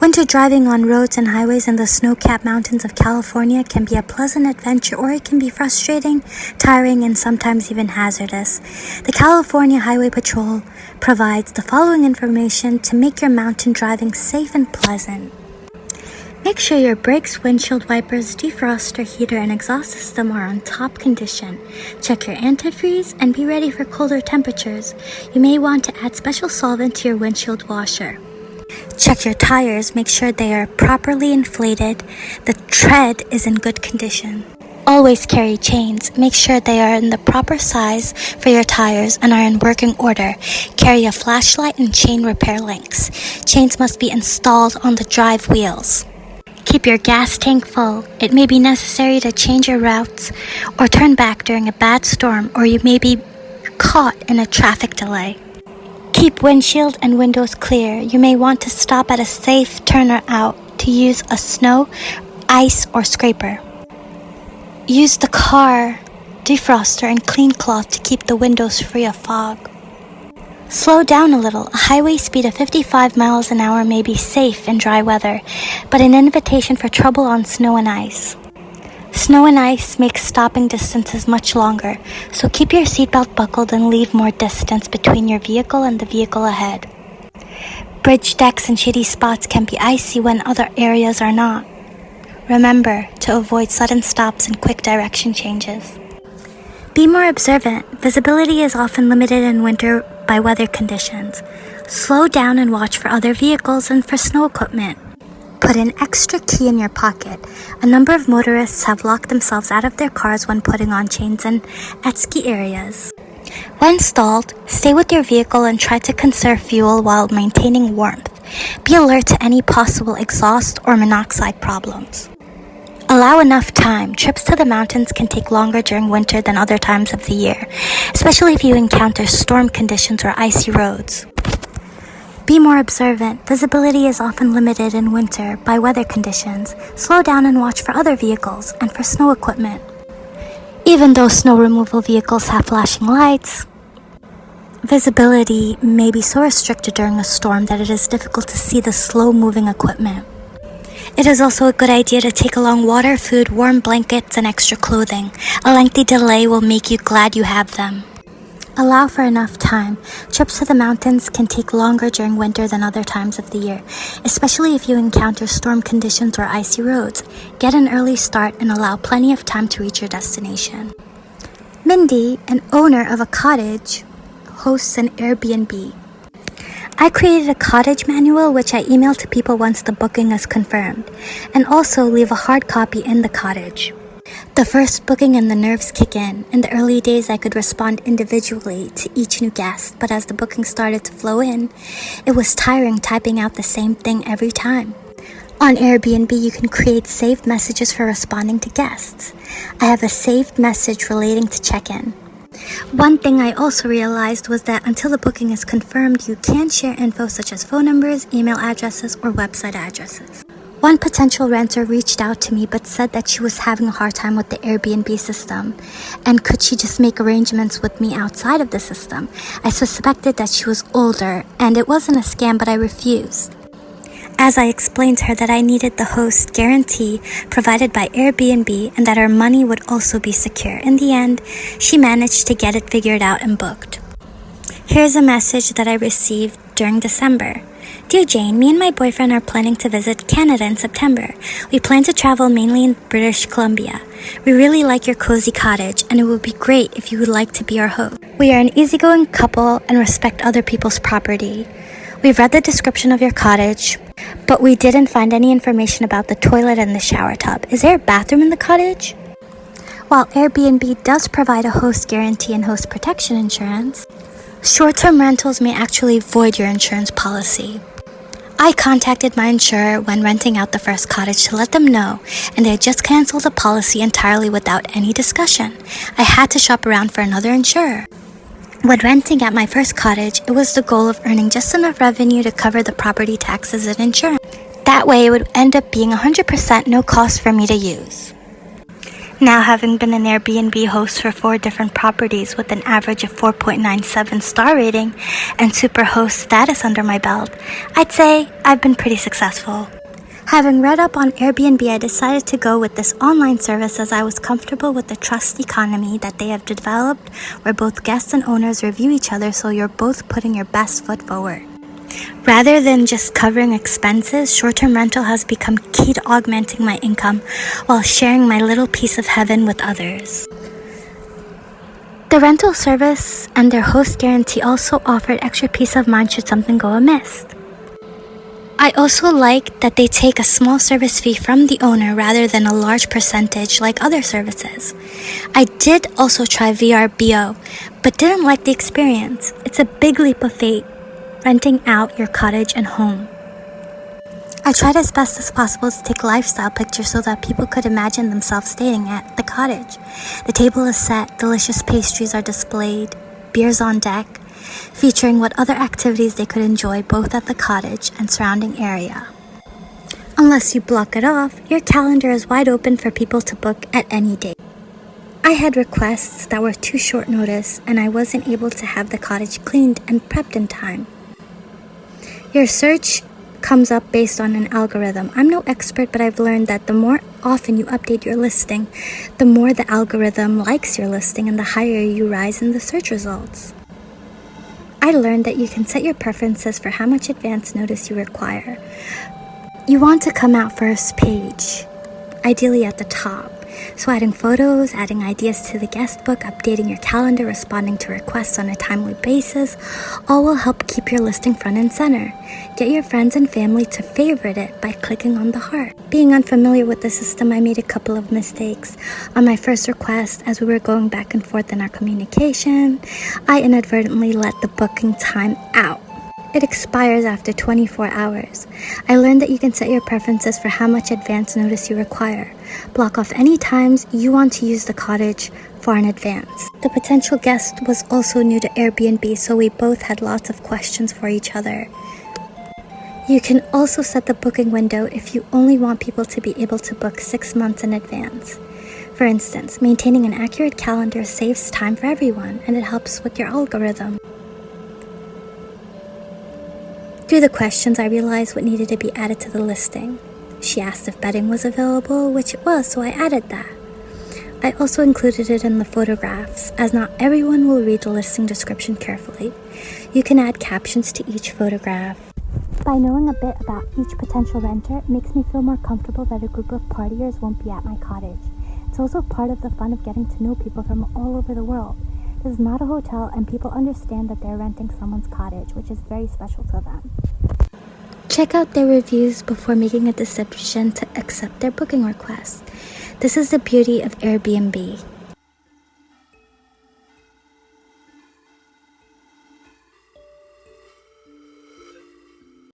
Winter driving on roads and highways in the snow-capped mountains of California can be a pleasant adventure, or it can be frustrating, tiring, and sometimes even hazardous. The California Highway Patrol provides the following information to make your mountain driving safe and pleasant. Make sure your brakes, windshield wipers, defroster, heater, and exhaust system are on top condition. Check your antifreeze and be ready for colder temperatures. You may want to add special solvent to your windshield washer. Check your tires, make sure they are properly inflated. The tread is in good condition. Always carry chains. Make sure they are in the proper size for your tires and are in working order. Carry a flashlight and chain repair links. Chains must be installed on the drive wheels. Keep your gas tank full. It may be necessary to change your routes or turn back during a bad storm, or you may be caught in a traffic delay. Keep windshield and windows clear. You may want to stop at a safe turner out to use a snow, ice, or scraper. Use the car defroster and clean cloth to keep the windows free of fog. Slow down a little. A highway speed of 55 miles an hour may be safe in dry weather, but an invitation for trouble on snow and ice. Snow and ice makes stopping distances much longer, so keep your seatbelt buckled and leave more distance between your vehicle and the vehicle ahead. Bridge decks and shady spots can be icy when other areas are not. Remember to avoid sudden stops and quick direction changes. Be more observant. Visibility is often limited in winter by weather conditions. Slow down and watch for other vehicles and for snow equipment. Put an extra key in your pocket. A number of motorists have locked themselves out of their cars when putting on chains and at ski areas. When stalled, stay with your vehicle and try to conserve fuel while maintaining warmth. Be alert to any possible exhaust or monoxide problems. Allow enough time. Trips to the mountains can take longer during winter than other times of the year, especially if you encounter storm conditions or icy roads. Be more observant. Visibility is often limited in winter by weather conditions. Slow down and watch for other vehicles and for snow equipment. Even though snow removal vehicles have flashing lights, visibility may be so restricted during a storm that it is difficult to see the slow-moving equipment. It is also a good idea to take along water, food, warm blankets, and extra clothing. A lengthy delay will make you glad you have them. Allow for enough time. Trips to the mountains can take longer during winter than other times of the year, especially if you encounter storm conditions or icy roads. Get an early start and allow plenty of time to reach your destination. Mindy, an owner of a cottage, hosts an Airbnb. I created a cottage manual which I email to people once the booking is confirmed, and also leave a hard copy in the cottage. The first booking and the nerves kick in. In the early days, I could respond individually to each new guest, but as the booking started to flow in, it was tiring typing out the same thing every time. On Airbnb, you can create saved messages for responding to guests. I have a saved message relating to check-in. One thing I also realized was that until the booking is confirmed, you can't share info such as phone numbers, email addresses, or website addresses. One potential renter reached out to me but said that she was having a hard time with the Airbnb system, and could she just make arrangements with me outside of the system. I suspected that she was older, and it wasn't a scam, but I refused. As I explained to her that I needed the host guarantee provided by Airbnb and that our money would also be secure. In the end, she managed to get it figured out and booked. Here's a message that I received during December. Dear Jane, me and my boyfriend are planning to visit Canada in September. We plan to travel mainly in British Columbia. We really like your cozy cottage, and it would be great if you would like to be our host. We are an easygoing couple and respect other people's property. We've read the description of your cottage, but we didn't find any information about the toilet and the shower tub. Is there a bathroom in the cottage? While Airbnb does provide a host guarantee and host protection insurance, short-term rentals may actually void your insurance policy. I contacted my insurer when renting out the first cottage to let them know, and they had just canceled the policy entirely without any discussion. I had to shop around for another insurer. When renting at my first cottage, it was the goal of earning just enough revenue to cover the property taxes and insurance. That way, it would end up being 100% no cost for me to use. Now, having been an Airbnb host for 4 different properties with an average of 4.97 star rating and super host status under my belt, I'd say I've been pretty successful. Having read up on Airbnb, I decided to go with this online service as I was comfortable with the trust economy that they have developed, where both guests and owners review each other so you're both putting your best foot forward. Rather than just covering expenses, short-term rental has become key to augmenting my income while sharing my little piece of heaven with others. The rental service and their host guarantee also offered extra peace of mind should something go amiss. I also like that they take a small service fee from the owner rather than a large percentage like other services. I did also try VRBO, but didn't like the experience. It's a big leap of faith, renting out your cottage and home. I tried as best as possible to take lifestyle pictures so that people could imagine themselves staying at the cottage. The table is set, delicious pastries are displayed, beers on deck, featuring what other activities they could enjoy both at the cottage and surrounding area. Unless you block it off, your calendar is wide open for people to book at any date. I had requests that were too short notice and I wasn't able to have the cottage cleaned and prepped in time. Your search comes up based on an algorithm. I'm no expert, but I've learned that the more often you update your listing, the more the algorithm likes your listing and the higher you rise in the search results. I learned that you can set your preferences for how much advance notice you require. You want to come out first page, ideally at the top. So adding photos, adding ideas to the guest book, updating your calendar, responding to requests on a timely basis, all will help keep your listing front and center. Get your friends and family to favorite it by clicking on the heart. Being unfamiliar with the system, I made a couple of mistakes. On my first request, as we were going back and forth in our communication, I inadvertently let the booking time out. It expires after 24 hours. I learned that you can set your preferences for how much advance notice you require. Block off any times you want to use the cottage far in advance. The potential guest was also new to Airbnb, so we both had lots of questions for each other. You can also set the booking window if you only want people to be able to book 6 months in advance. For instance, maintaining an accurate calendar saves time for everyone, and it helps with your algorithm. Through the questions, I realized what needed to be added to the listing. She asked if bedding was available, which it was, so I added that. I also included it in the photographs, as not everyone will read the listing description carefully. You can add captions to each photograph. By knowing a bit about each potential renter, it makes me feel more comfortable that a group of partiers won't be at my cottage. It's also part of the fun of getting to know people from all over the world. This is not a hotel, and people understand that they're renting someone's cottage, which is very special to them. Check out their reviews before making a decision to accept their booking request. This is the beauty of Airbnb.